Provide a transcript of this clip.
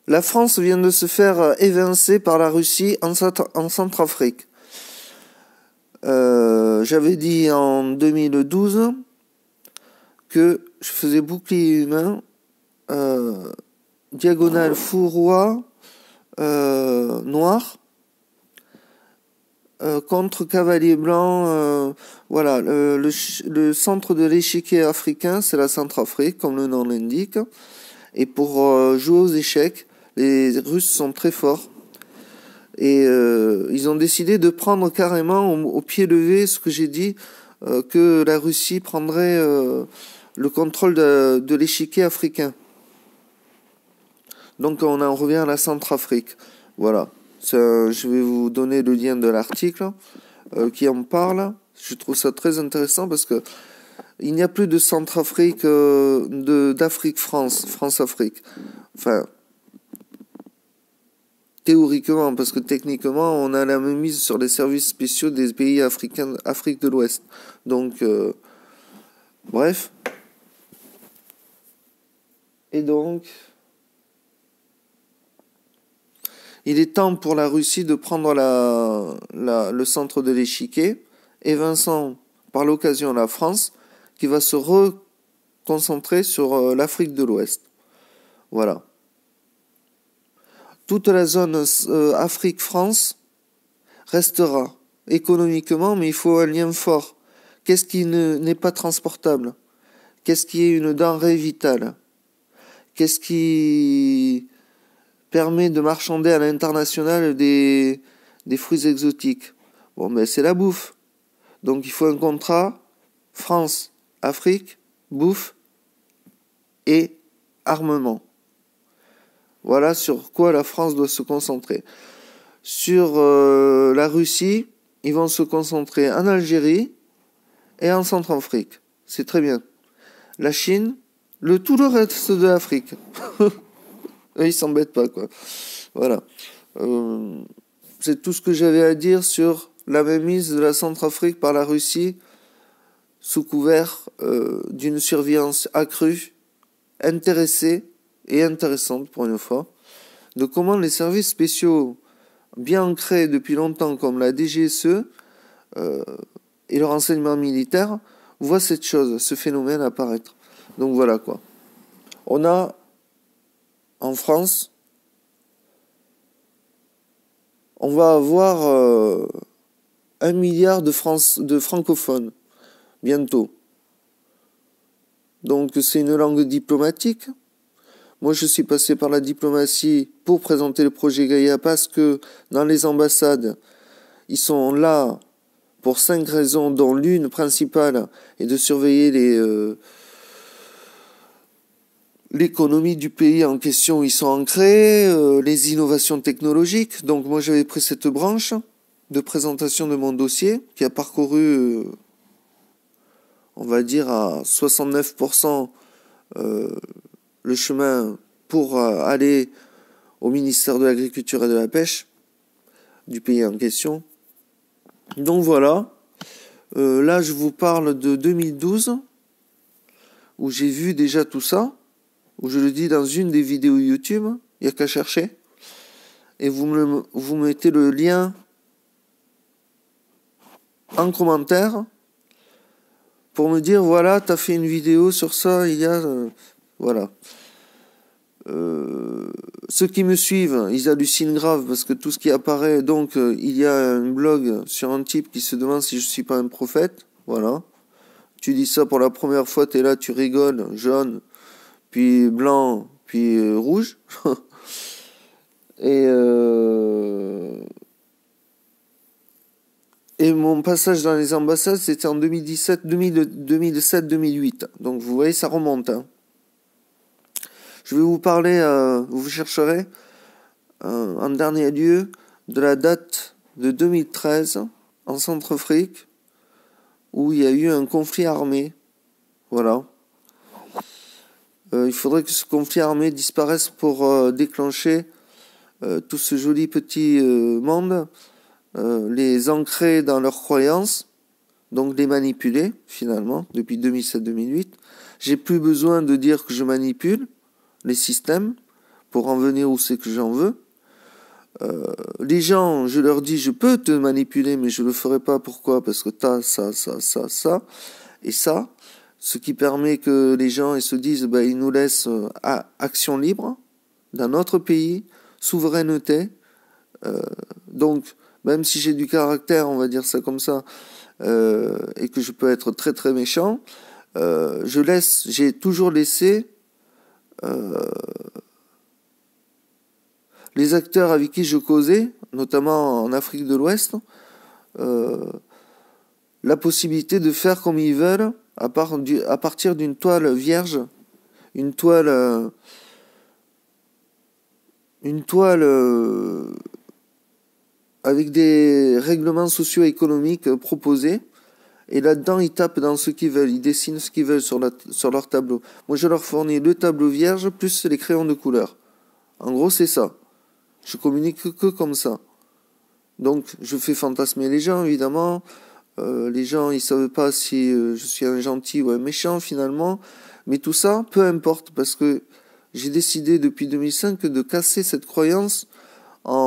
La France vient de se faire évincer par la Russie en Centrafrique. J'avais dit en 2012 que je faisais bouclier humain, diagonale fourroie noir, contre cavalier blanc. Voilà, le centre de l'échiquier africain, c'est la Centrafrique, comme le nom l'indique. Et pour jouer aux échecs, les Russes sont très forts. Et ils ont décidé de prendre carrément au pied levé ce que j'ai dit, que la Russie prendrait le contrôle de l'échiquier africain. Donc on en revient à la Centrafrique. Voilà. Je vais vous donner le lien de l'article qui en parle. Je trouve ça très intéressant parce que il n'y a plus de Centrafrique, d'Afrique-France, France-Afrique. Enfin, théoriquement, parce que techniquement, on a la même mise sur les services spéciaux des pays africains, Afrique de l'Ouest. Donc, bref. Et donc, il est temps pour la Russie de prendre le centre de l'échiquier, évinçant par l'occasion la France, qui va se reconcentrer sur l'Afrique de l'Ouest. Voilà. Toute la zone Afrique-France restera économiquement, mais il faut un lien fort. Qu'est-ce qui n'est pas transportable? Qu'est-ce qui est une denrée vitale? Qu'est-ce qui permet de marchander à l'international des fruits exotiques? Bon, ben c'est la bouffe. Donc il faut un contrat France, Afrique, bouffe et armement. Voilà sur quoi la France doit se concentrer. Sur la Russie, ils vont se concentrer en Algérie et en Centrafrique. C'est très bien. La Chine, tout le reste de l'Afrique. Eux, ils s'embêtent pas, quoi. Voilà. C'est tout ce que j'avais à dire sur la mainmise de la Centrafrique par la Russie sous couvert d'une surveillance accrue, intéressée et intéressante pour une fois, de comment les services spéciaux bien ancrés depuis longtemps comme la DGSE et le renseignement militaire voient cette chose, ce phénomène apparaître. Donc voilà quoi. On a en France, on va avoir 1 milliard de francophones bientôt. Donc c'est une langue diplomatique. Moi je suis passé par la diplomatie pour présenter le projet Gaïa parce que dans les ambassades, ils sont là pour 5 raisons, dont l'une principale est de surveiller l'économie du pays en question où ils sont ancrés, les innovations technologiques. Donc moi j'avais pris cette branche de présentation de mon dossier qui a parcouru, on va dire à 69% le chemin pour aller au ministère de l'Agriculture et de la Pêche du pays en question. Donc voilà, là je vous parle de 2012 où j'ai vu déjà tout ça, où je le dis dans une des vidéos YouTube, il n'y a qu'à chercher, et vous mettez le lien en commentaire pour me dire voilà, t'as fait une vidéo sur ça, il y a voilà. Ceux qui me suivent, ils hallucinent grave parce que tout ce qui apparaît, donc il y a un blog sur un type qui se demande si je suis pas un prophète, voilà. Tu dis ça pour la première fois, t'es là, tu rigoles, jaune, puis blanc, puis rouge. Et mon passage dans les ambassades, c'était en 2007-2008. Donc vous voyez, ça remonte. Hein. Je vais vous parler, vous chercherez, en dernier lieu, de la date de 2013, en Centrafrique, où il y a eu un conflit armé. Voilà. Il faudrait que ce conflit armé disparaisse pour déclencher tout ce joli petit monde, les ancrer dans leurs croyances, donc les manipuler, finalement, depuis 2007-2008. J'ai plus besoin de dire que je manipule les systèmes pour en venir où c'est que j'en veux. Les gens, je leur dis, je peux te manipuler, mais je le ferai pas. Pourquoi? Parce que t'as ça, ça, ça, ça, et ça. Ce qui permet que les gens ils se disent, ben, ils nous laissent action libre dans notre pays, souveraineté. Donc, même si j'ai du caractère, on va dire ça comme ça, et que je peux être très très méchant, j'ai toujours laissé les acteurs avec qui je causais, notamment en Afrique de l'Ouest, la possibilité de faire comme ils veulent à partir d'une toile vierge, une toile avec des règlements socio-économiques proposés. Et là-dedans, ils tapent dans ce qu'ils veulent, ils dessinent ce qu'ils veulent sur leur tableau. Moi, je leur fournis le tableau vierge plus les crayons de couleur. En gros, c'est ça. Je communique que comme ça. Donc, je fais fantasmer les gens, évidemment. Les gens, ils savent pas si je suis un gentil ou un méchant, finalement. Mais tout ça, peu importe, parce que j'ai décidé depuis 2005 de casser cette croyance en